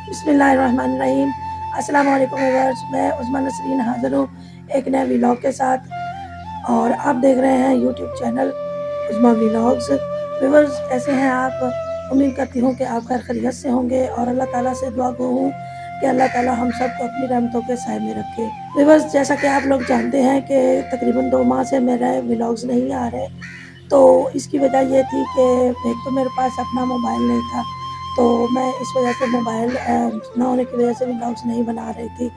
बिस्मिल्लाहिर्रहमानिर्रहीम। अस्सलाम वालेकुम व्यूअर्स, मैं उस्मा नसरीन हाज़िर हूँ एक नए व्लॉग के साथ और आप देख रहे हैं यूट्यूब चैनल उस्मा व्लॉग्स। व्यूअर्स, कैसे हैं आप? उम्मीद करती हूँ कि आप खैर खैरियत से होंगे और अल्लाह ताला से दुआ गो हूँ कि अल्लाह ताला हम सबको अपनी रहमतों के साए में रखे। व्यूअर्स, जैसा कि आप लोग जानते हैं कि तकरीबन 2 माह से मेरे व्लॉग्स नहीं आ रहे, तो इसकी वजह ये थी कि एक तो मेरे पास अपना मोबाइल नहीं था, तो मैं इस वजह से मोबाइल ना होने की वजह से व्लॉग्स नहीं बना रही थी।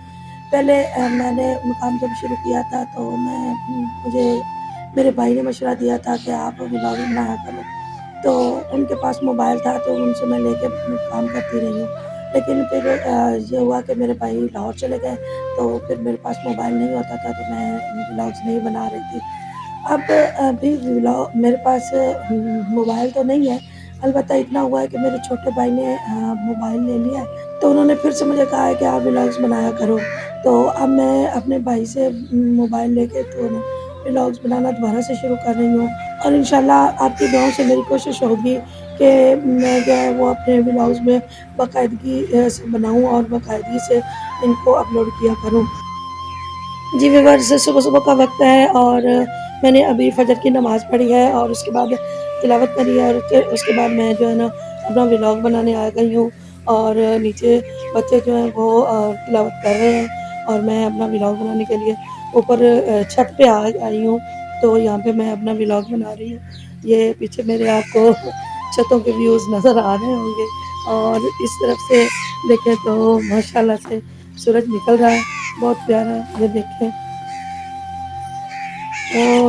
पहले मैंने काम जब शुरू किया था तो मुझे मेरे भाई ने मशवरा दिया था कि आप व्लॉग बनाया करो, तो उनके पास मोबाइल था तो उनसे मैं लेके काम करती रही हूँ। लेकिन फिर ये हुआ कि मेरे भाई लाहौर चले गए, तो फिर मेरे पास मोबाइल नहीं होता था तो मैं व्लॉग्स नहीं बना रही थी। अब अभी व्लॉग मेरे पास मोबाइल तो नहीं है, अलबत्ता इतना हुआ है कि मेरे छोटे भाई ने मोबाइल ले लिया है, तो उन्होंने फिर से मुझे कहा है कि आप व्लॉग्स बनाया करो। तो अब मैं अपने भाई से मोबाइल लेके तो व्लॉग्स बनाना दोबारा से शुरू कर रही हूँ और इंशाल्लाह आपकी दुआओं से मेरी कोशिश होगी कि मैं जो है वो अपने व्लॉग्स में बाकायदगी से बनाऊँ और बाकायदगी से इनको अपलोड किया करूँ। जी व्यूअर्स, सुबह-सुबह का वक़्त है और मैंने अभी फ़जर की नमाज़ पढ़ी है और उसके बाद तिलावत करी है और उसके बाद मैं जो है ना अपना व्लॉग बनाने आ गई हूँ और नीचे बच्चे जो हैं वो तिलावत कर रहे हैं और मैं अपना व्लॉग बनाने के लिए ऊपर छत पे आ आई हूँ। तो यहाँ पे मैं अपना व्लॉग बना रही हूँ। ये पीछे मेरे आपको छतों के व्यूज़ नज़र आ रहे होंगे और इस तरफ से देखें तो माशाल्लाह से सूरज निकल रहा है, बहुत प्यारा। ये देखें,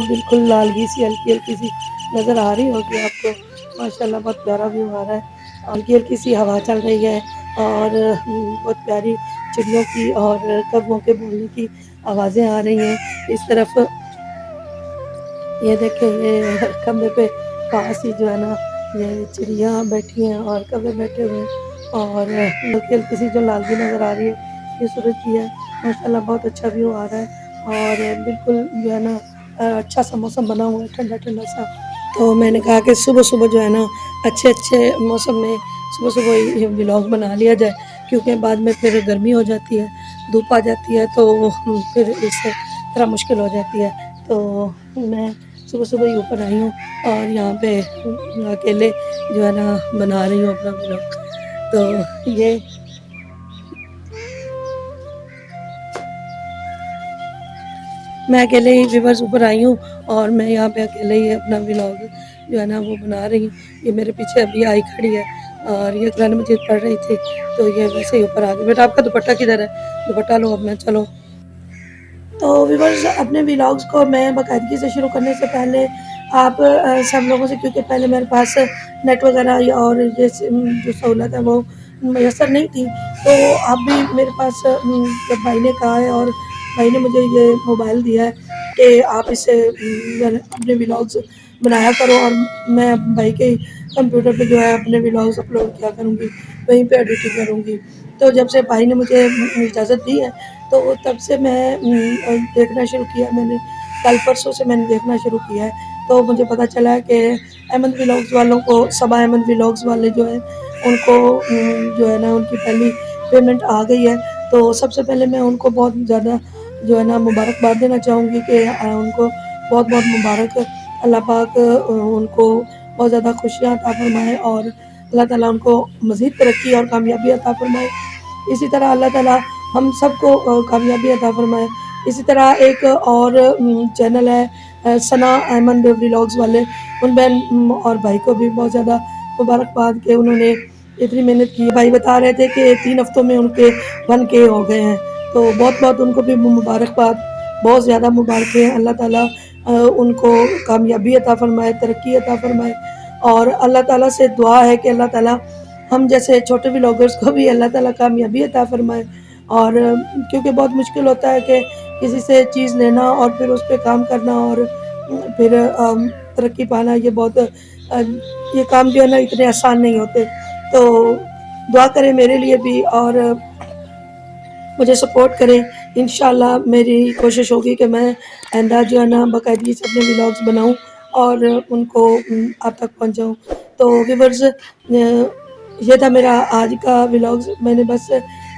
बिल्कुल लालगी सी हल्की-हल्की सी नज़र आ रही होगी आपको। माशाल्लाह बहुत प्यारा व्यू आ रहा है। हल्की-हल्की सी हवा चल रही है और बहुत प्यारी चिड़ियों की और कौवों के बोलने की आवाज़ें आ रही हैं। इस तरफ ये देखें, ये खंभे पे पास ही जो है ना ये चिड़िया बैठी हैं और कौवे बैठे हुए हैं और हल्की-हल्की सी जो लालगी नज़र आ रही है ये सूरज की है। माशाल्लाह बहुत अच्छा व्यू आ रहा है और बिल्कुल जो है ना अच्छा सा मौसम बना हुआ है, ठंडा-ठंडा सा। तो मैंने कहा कि सुबह-सुबह जो है ना अच्छे-अच्छे मौसम में सुबह-सुबह ये व्लॉग बना लिया जाए, क्योंकि बाद में फिर गर्मी हो जाती है, धूप आ जाती है तो फिर इससे थोड़ा मुश्किल हो जाती है। तो मैं सुबह-सुबह ही ऊपर आई हूँ और यहाँ पे अकेले जो है ना बना रही हूँ अपना व्लॉग। तो ये मैं अकेले ही व्यूअर्स ऊपर आई हूँ और मैं यहाँ पे अकेले ही अपना व्लॉग जो है ना वो बना रही हूँ। ये मेरे पीछे अभी आई खड़ी है और ये कुरान मजीद पढ़ रही थी, तो ये वैसे ही ऊपर आ गई। बेटा आपका दुपट्टा किधर है? दुपट्टा लो अपना, चलो। तो व्यूअर्स, अपने व्लॉग्स को मैं बाकायदगी से शुरू करने से पहले आप सब लोगों से, क्योंकि पहले मेरे पास नेट वगैरह और ये जो सहूलत है वो मैसर नहीं थी, तो अब भी मेरे पास जब भाई ने कहा है और भाई ने मुझे ये मोबाइल दिया है कि आप इससे अपने व्लॉग्स बनाया करो और मैं भाई के कंप्यूटर पे जो है अपने व्लॉग्स अपलोड किया करूँगी, वहीं पे एडिटिंग करूँगी। तो जब से भाई ने मुझे इजाज़त दी है तो तब से मैं देखना शुरू किया। मैंने कल परसों से मैंने देखना शुरू किया है, तो मुझे पता चला है कि अहमद व्लॉग्स वालों को, सबा अहमद व्लॉग्स वाले जो हैं उनको जो है ना उनकी पहली पेमेंट आ गई है। तो सबसे पहले मैं उनको बहुत ज़्यादा जो है ना मुबारकबाद देना चाहूँगी कि उनको बहुत-बहुत मुबारक। अल्लाह पाक उनको बहुत ज़्यादा खुशियाँ अता फ़रमाए और अल्लाह ताला उनको मज़ीद तरक्की और कामयाबी अता फ़रमाए। इसी तरह अल्लाह ताला हम सबको कामयाबी अता फ़रमाए। इसी तरह एक और चैनल है सना अहमद व्लॉग्स वाले, उन बहन और भाई को भी बहुत ज़्यादा मुबारकबाद कि उन्होंने इतनी मेहनत की। भाई बता रहे थे कि 3 हफ्तों में उनके 1K हो गए हैं, तो बहुत-बहुत उनको भी मुबारकबाद, बहुत ज़्यादा मुबारकें। अल्लाह ताला उनको कामयाबी अता फ़रमाए, तरक्की अता फ़रमाए और अल्लाह ताला से दुआ है कि अल्लाह ताला हम जैसे छोटे व्लॉगर्स को भी अल्लाह ताला कामयाबी अता फ़रमाए। और क्योंकि बहुत मुश्किल होता है कि किसी से चीज़ लेना और फिर उस पे काम करना और फिर तरक्की पाना, ये बहुत ये काम जो है ना इतने आसान नहीं होते। तो दुआ करें मेरे लिए भी और मुझे सपोर्ट करें। इंशाल्लाह मेरी कोशिश होगी कि मैं आइंदा जो है ना बाकायदगी से अपने व्लॉग्स बनाऊँ और उनको आप तक पहुँचाऊँ। तो व्यूअर्स, یہ تھا میرا آج کا ولاگز. میں نے بس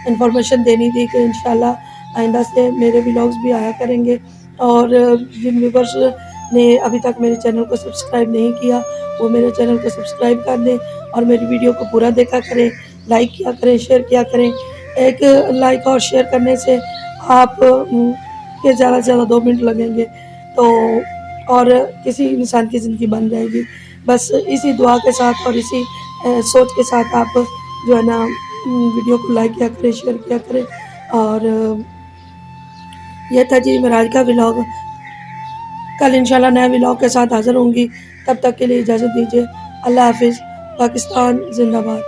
انفارمیشن دینی تھی کہ انشاءاللہ آئندہ سے میرے ولاگز بھی آیا کریں گے. اور جن ویورز نے ابھی تک میرے چینل کو سبسکرائب نہیں کیا وہ میرے چینل کو سبسکرائب کر دیں اور میری ویڈیو کو پورا دیکھا کریں، لائک کیا کریں، شیئر کیا کریں. ایک لائک اور شیئر کرنے سے آپ کے زیادہ سے زیادہ 2 منٹ لگیں گے تو اور کسی انسان کی زندگی بن جائے گی. بس اسی دعا کے ساتھ اور اسی سوچ کے ساتھ آپ جو ہے نا ویڈیو کو لائک کیا کریں، شیئر کیا کریں. اور یہ تھا جی میرا آج کا ولاگ. کل انشاءاللہ نئے ولاگ کے ساتھ حاضر ہوں گی. تب تک کے لیے اجازت دیجیے. اللہ حافظ. پاکستان زندہ باد.